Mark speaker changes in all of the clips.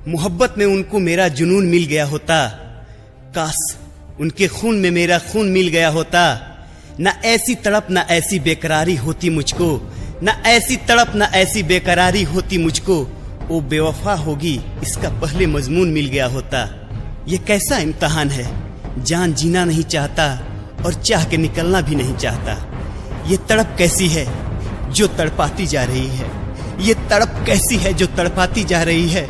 Speaker 1: मोहब्बत में उनको मेरा जुनून मिल गया होता, काश उनके खून में मेरा खून मिल गया होता। न ऐसी तड़प न ऐसी बेकरारी होती मुझको, न ऐसी तड़प न ऐसी बेकरारी होती मुझको। वो बेवफा होगी इसका पहले मजमून मिल गया होता। ये कैसा इम्तहान है, जान जीना नहीं चाहता और चाह के निकलना भी नहीं चाहता। ये तड़प कैसी है जो तड़पाती जा रही है, ये तड़प कैसी है जो तड़पाती जा रही है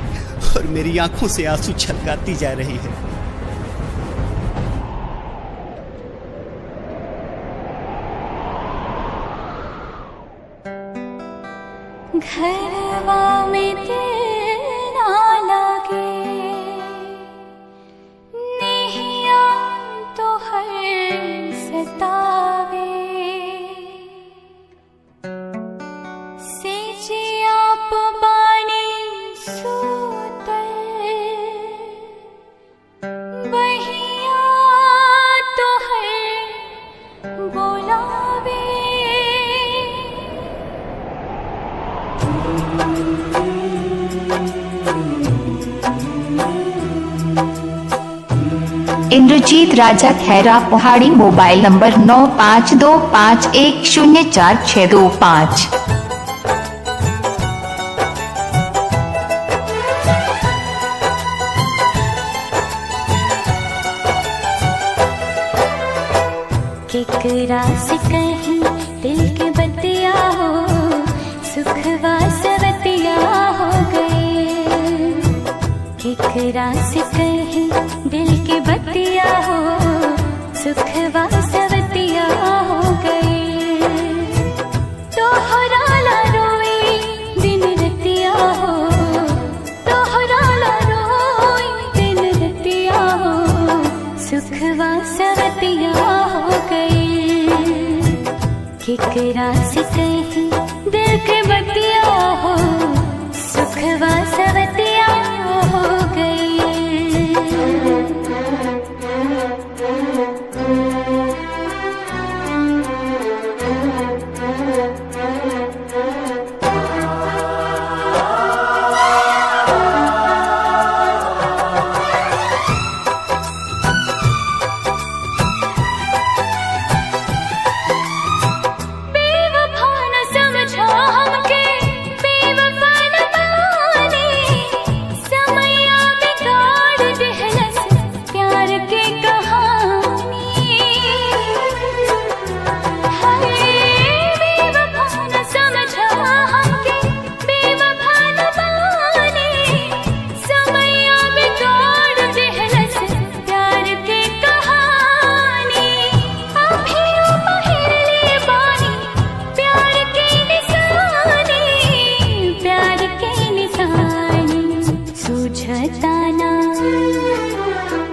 Speaker 1: और मेरी आंखों से आंसू छलकाती जा रही है।
Speaker 2: घरवा में तेरा लागे नैया तो हर सतावे, सेजिया बानी सूतल बहिया तो हर बोलावे।
Speaker 3: इंद्रजीत राजा खैरा पहाड़ी। Mobile number 9525104625।
Speaker 2: केकरा से कहीं दिल के बतिया हो, सुखवा सवतिया हो गए। केकरा से कहीं दिल के बतिया हो, सुखवा सवतिया हो गए। तोहरा ला रोई दिन रतिया हो, तोहरा ला रोई दिन रतिया हो, सुखवा सवतिया हो गए। केकरा से कहीं दिल के बतिया हो, सुखवा सवतिया हो गए।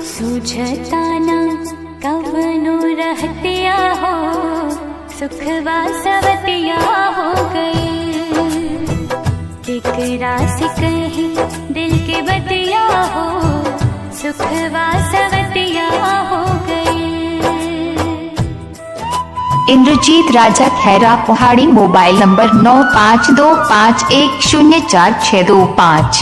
Speaker 2: सूझताना कवनो रहतिया हो, सुखवा सवतिया हो गए। केकरा से कहीं दिल के बतिया हो, सुखवा सवतिया हो गए।
Speaker 3: इंद्रजीत राजा खैरा पहाड़ी। Mobile number 9525104625।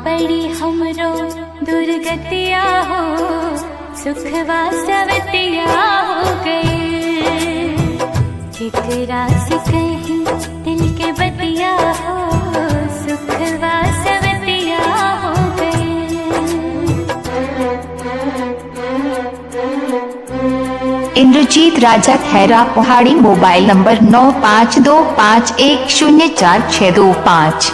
Speaker 2: बड़ी हमरो दुर्गतिया हो, सुखवा सवतिया हो गए। केकरा से कहीं दिल के बतिया हो सुखवा सवतिया हो गए।
Speaker 3: इंद्रजीत राजा खैरा पहाड़ी मोबाइल नंबर 9525104625।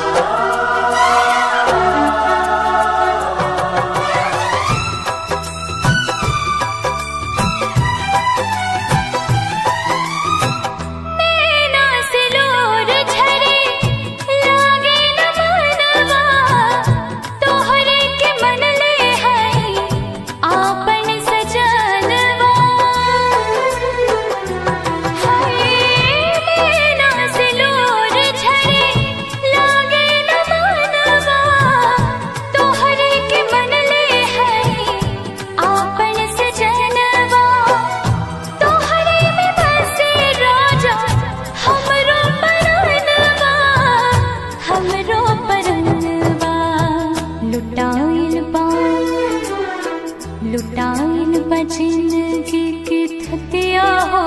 Speaker 2: लुटाइल जिंदगी की थतिया हो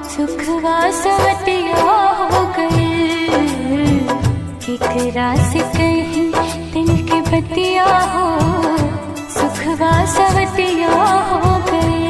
Speaker 2: सुखवा सवतिया हो गए। केकरा से कहीं दिल के बतिया हो सुखवा सवतिया हो गए।